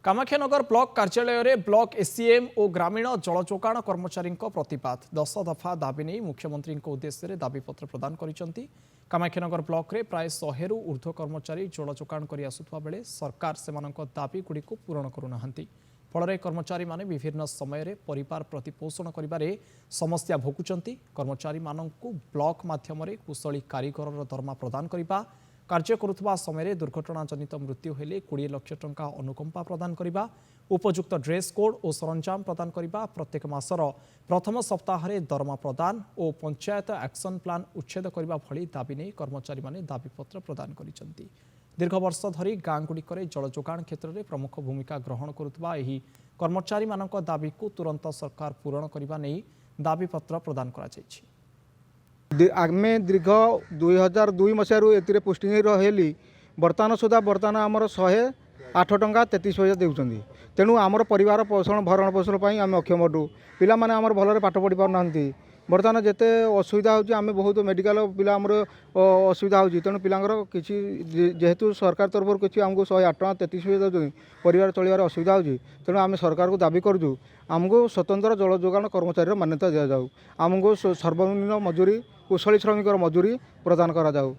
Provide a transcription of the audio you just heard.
Kamakhyanagar block कार्यालय में block ACM और ग्रामीण जल जोगाण कर्मचारी प्रतिपाद 10 दफा दाबी नहीं मुख्यमंत्री उद्देश्य दाबीपत्र प्रदान कर कामाख्यानगर ब्लॉक रे प्राय 100 रु ऊर्ध्व कर्मचारी जल जोगाण कर आसुवा बेले सरकार से दाबी गुड़ी पूरण करूना फल कर्मचारी माने विभिन्न समय परिवार प्रतिपोषण करिबारे समस्या भोगुचंती। कर्मचारी माननकु ब्लॉक माध्यम कुशली कारीगर दरमा प्रदान करिबा, कार्य करुवा समय दुर्घटना जनित मृत्यु हेले 20 लाख टंका अनुकंपा प्रदान करिबा, उपयुक्त ड्रेस कोड और सरंजाम प्रदान करिबा, प्रत्येक मासर प्रथम सप्ताह दरमा प्रदान और पंचायत एक्शन प्लान उच्छेद करने भली दाबी नहीं कर्मचारी माने दाबीपत्र प्रदान करिसंती। दीर्घ वर्ष धरी गाँ गुड़िक जल जोगाण क्षेत्र में प्रमुख भूमिका ग्रहण करुवा एही कर्मचारी मानक दाबी को तुरंत सरकार पूरण करने नहीं दाबीपत्र प्रदान करा आमे दीर्घ 2002 मसीह ए पोस्टिंग रही बर्तमान सुधा बर्तमान आमर 108 टंका 33 पैसा देउछंदी। तेणु आमर परिवार पोषण भरण पोषण पर आम अक्षम अटू पिला माने आमर भलरे पाठ पढ़ी पार ना बर्तमान जिते असुविधा होची आमे बहुत मेडिकल पिला आमर असुविधा होची। तेणु पिलांगर किछि जेहेतु सरकार तरफ किछि हमको 108 टंका 33 पैसा दउछंदी परिवार चलिबार असुविधा होची। तेणु आमे सरकार को दाबी करजु आमको स्वतंत्र जल जोगाण कर्मचारी मान्यता दिया जाऊ, आमको सर्वनिम्न मजूरी कुशली श्रमिक मजूरी प्रदान करा जाऊ।